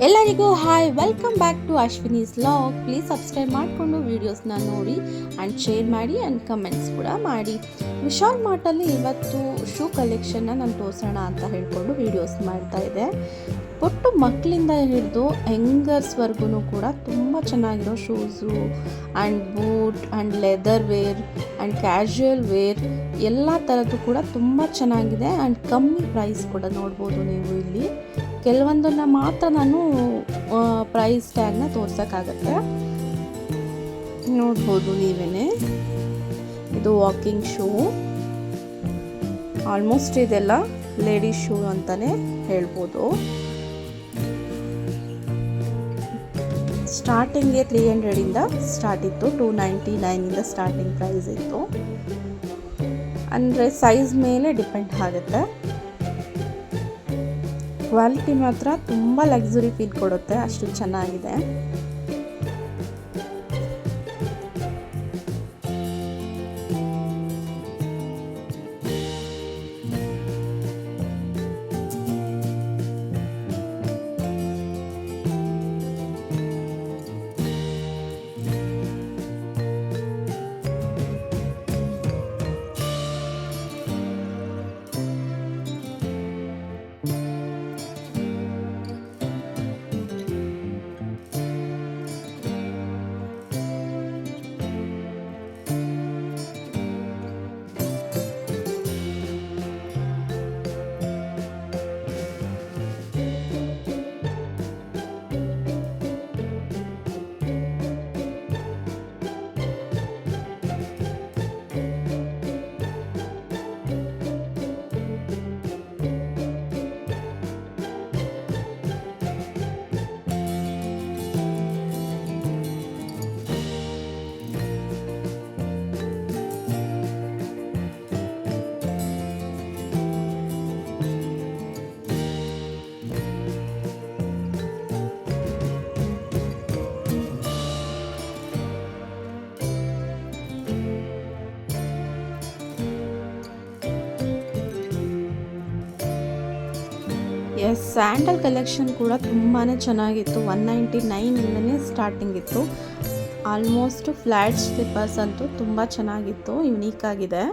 ಎಲ್ಲರಿಗೂ hi, welcome back to Ashwini's vlog. Please subscribe ಮಾಡಿಕೊಂಡು ವೀಡಿಯೋಸ್ನ ನೋಡಿ ಆ್ಯಂಡ್ ಶೇರ್ ಮಾಡಿ ಆ್ಯಂಡ್ ಕಮೆಂಟ್ಸ್ ಕೂಡ ಮಾಡಿ. ವಿಶಾಲ್ ಮಾರ್ಟಲ್ಲಿ ಇವತ್ತು ಶೂ ಕಲೆಕ್ಷನ್ನ ನಾನು ತೋರಿಸೋಣ ಅಂತ ಹೇಳ್ಕೊಂಡು ವೀಡಿಯೋಸ್ ಮಾಡ್ತಾ ಇದ್ದೆ. ಪುಟ್ಟು ಮಕ್ಕಳಿಂದ ಹಿಡಿದು ಯಂಗರ್ಸ್ವರೆಗೂ ಕೂಡ ತುಂಬ ಚೆನ್ನಾಗಿರೋ shoes and boot and leather wear and casual wear ಎಲ್ಲ ಥರದ್ದು ಕೂಡ ತುಂಬ ಚೆನ್ನಾಗಿದೆ ಆ್ಯಂಡ್ ಕಮ್ಮಿ ಪ್ರೈಸ್ ಕೂಡ ನೋಡ್ಬೋದು ನೀವು ಇಲ್ಲಿ. ಕೆಲವೊಂದನ್ನು ಮಾತ್ರ ನಾನು ಪ್ರೈಸ್ ಟ್ಯಾಗ್ನ ತೋರ್ಸೋಕ್ಕಾಗತ್ತೆ, ನೋಡ್ಬೋದು ನೀವೇ. ಇದು ವಾಕಿಂಗ್ ಶೂ, ಆಲ್ಮೋಸ್ಟ್ ಇದೆಲ್ಲ ಲೇಡೀಸ್ ಶೂ ಅಂತಲೇ ಹೇಳ್ಬೋದು. ಸ್ಟಾರ್ಟಿಂಗ್ಗೆ 300ಇಂದ ಸ್ಟಾರ್ಟ್ ಇತ್ತು, 299ಇಂದ ಸ್ಟಾರ್ಟಿಂಗ್ ಪ್ರೈಸ್ ಇತ್ತು. ಅಂದರೆ ಸೈಜ್ ಮೇಲೆ ಡಿಪೆಂಡ್ ಆಗುತ್ತೆ. ಕ್ವಾಲಿಟಿ ಮಾತ್ರ ತುಂಬ ಲಕ್ಸುರಿ ಫೀಲ್ ಕೊಡುತ್ತೆ, ಅಷ್ಟು ಚೆನ್ನಾಗಿದೆ. ಸ್ಯಾಂಡಲ್ ಕಲೆಕ್ಷನ್ ಕೂಡ ತುಂಬಾ ಚೆನ್ನಾಗಿತ್ತು. 199ಇಂದನೇ ಸ್ಟಾರ್ಟಿಂಗ್ ಇತ್ತು. ಆಲ್ಮೋಸ್ಟ್ ಫ್ಲ್ಯಾಟ್ ಸ್ಲಿಪ್ಪರ್ಸ್ ಅಂತೂ ತುಂಬ ಚೆನ್ನಾಗಿತ್ತು, ಯುನೀಕ್ ಆಗಿದೆ.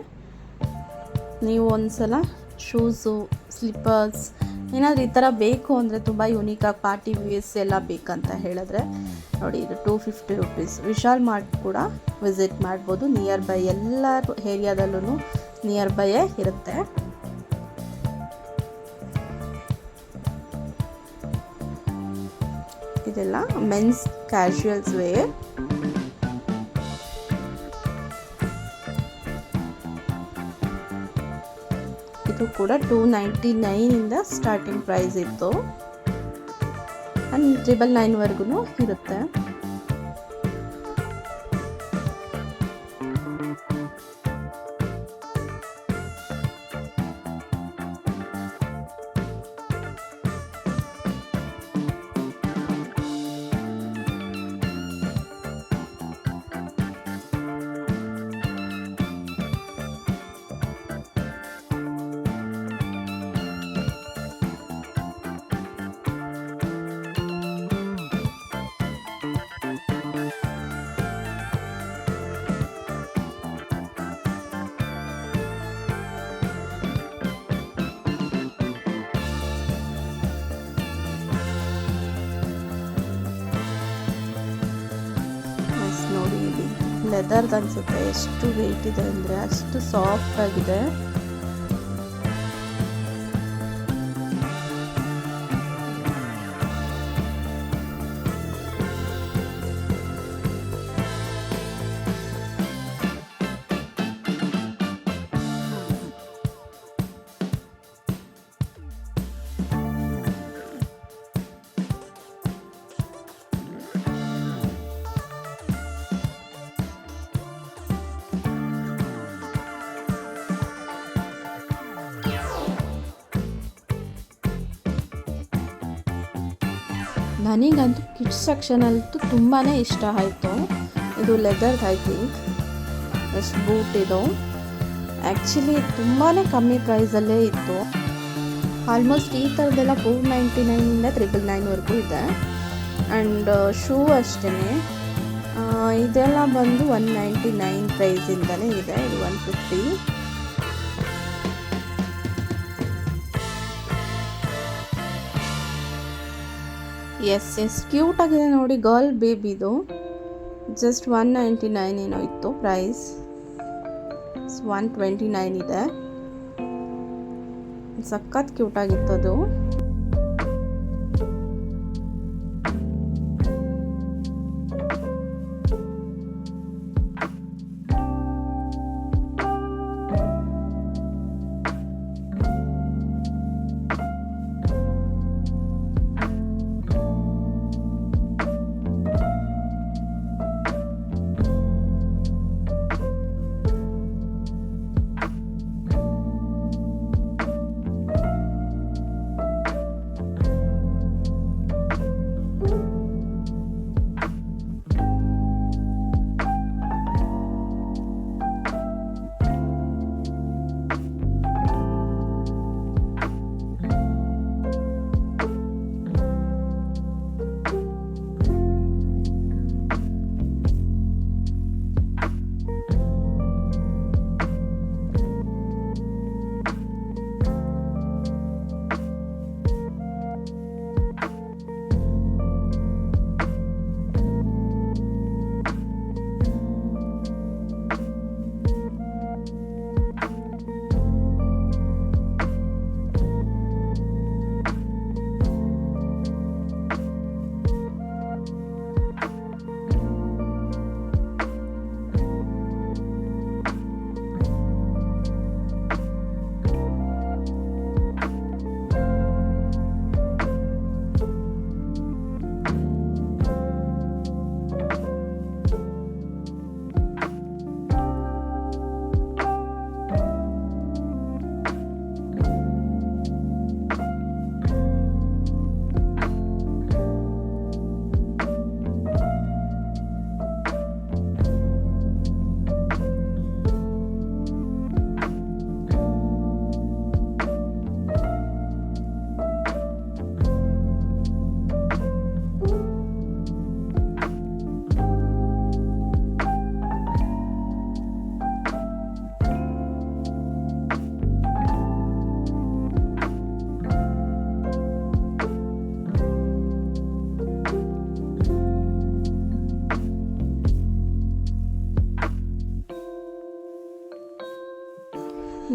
ನೀವು ಒಂದ್ಸಲ ಶೂಸು, ಸ್ಲಿಪ್ಪರ್ಸ್ ಏನಾದರೂ ಈ ಥರ ಬೇಕು ಅಂದರೆ, ತುಂಬ ಯುನೀಕಾಗಿ ಪಾರ್ಟಿ ವೇರ್ಸ್ ಎಲ್ಲ ಬೇಕಂತ ಹೇಳಿದ್ರೆ ನೋಡಿ, ಇದು 250 ರುಪೀಸ್. ವಿಶಾಲ್ ಮಾರ್ಟ್ ಕೂಡ ವಿಸಿಟ್ ಮಾಡ್ಬೋದು. ನಿಯರ್ ಬೈ ಎಲ್ಲ ಏರಿಯಾದಲ್ಲೂ ನಿಯರ್ ಬೈಯೇ ಇರುತ್ತೆ. ಇದೆಲ್ಲ ಮೆನ್ಸ್ ಕ್ಯಾಶುಯಲ್ಸ್ ವೇರ್. ಇದು ಕೂಡ 299ಇಂದ ಸ್ಟಾರ್ಟಿಂಗ್ ಪ್ರೈಸ್ ಇತ್ತು ಆ್ಯಂಡ್ 999ವರೆಗೂ ಇರುತ್ತೆ. ಲೆದರ್ದು ಅನಿಸುತ್ತೆ, ಎಷ್ಟು ವೆಯ್ಟ್ ಇದೆ ಅಂದರೆ ಅಷ್ಟು ಸಾಫ್ಟ್ ಆಗಿದೆ. ನನಗಂತೂ ಕಿಡ್ಸ್ ಸೆಕ್ಷನಂತೂ ತುಂಬಾ ಇಷ್ಟ ಆಯಿತು. ಇದು ಲೆದರ್ದು ಐ ಥಿಂಕ್. ಬೂಟ್ ಇದು ಆ್ಯಕ್ಚುಲಿ ತುಂಬಾ ಕಮ್ಮಿ ಪ್ರೈಸಲ್ಲೇ ಇತ್ತು. ಆಲ್ಮೋಸ್ಟ್ ಈ ಥರದ್ದೆಲ್ಲ 499ಇಂದ 999ವರೆಗೂ ಇದೆ. ಆ್ಯಂಡ್ ಶೂ ಅಷ್ಟೇ, ಇದೆಲ್ಲ ಬಂದು 199 ಪ್ರೈಸಿಂದಲೇ ಇದೆ. ಇದು 150. ಎಸ್ ಕ್ಯೂಟ್ ಆಗಿದೆ ನೋಡಿ, ಗರ್ಲ್ ಬೇಬಿದು. ಜಸ್ಟ್ 199 ಏನೋ ಇತ್ತು ಪ್ರೈಸ್, 129 ಇದೆ. ಸಖತ್ ಕ್ಯೂಟ್ ಆಗಿತ್ತು ಅದು.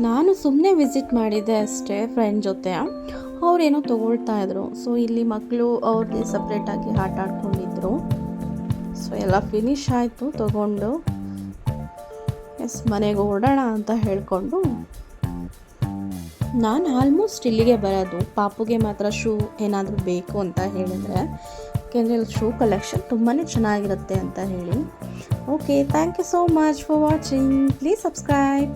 ನಾನು ಸುಮ್ಮನೆ ವಿಸಿಟ್ ಮಾಡಿದ್ದೆ ಅಷ್ಟೇ ಫ್ರೆಂಡ್ ಜೊತೆ. ಅವರೇನೋ ತೊಗೊಳ್ತಾ ಇದ್ರು. ಸೊ ಇಲ್ಲಿ ಮಕ್ಕಳು ಅವ್ರಿಗೆ ಸಪ್ರೇಟಾಗಿ ಆಟ ಆಡ್ಕೊಂಡಿದ್ರು. ಸೊ ಎಲ್ಲ ಫಿನಿಶ್ ಆಯಿತು ತೊಗೊಂಡು. ಮನೆಗೆ ಹೊರಡೋಣ ಅಂತ ಹೇಳಿಕೊಂಡು ನಾನು ಆಲ್ಮೋಸ್ಟ್ ಇಲ್ಲಿಗೆ ಬರೋದು. ಪಾಪುಗೆ ಮಾತ್ರ ಶೂ ಏನಾದರೂ ಬೇಕು ಅಂತ ಹೇಳಿದರೆ, ಯಾಕೆಂದರೆ ಇಲ್ಲಿ ಶೂ ಕಲೆಕ್ಷನ್ ತುಂಬಾ ಚೆನ್ನಾಗಿರುತ್ತೆ ಅಂತ ಹೇಳಿ. Okay, thank you so much for watching. Please subscribe.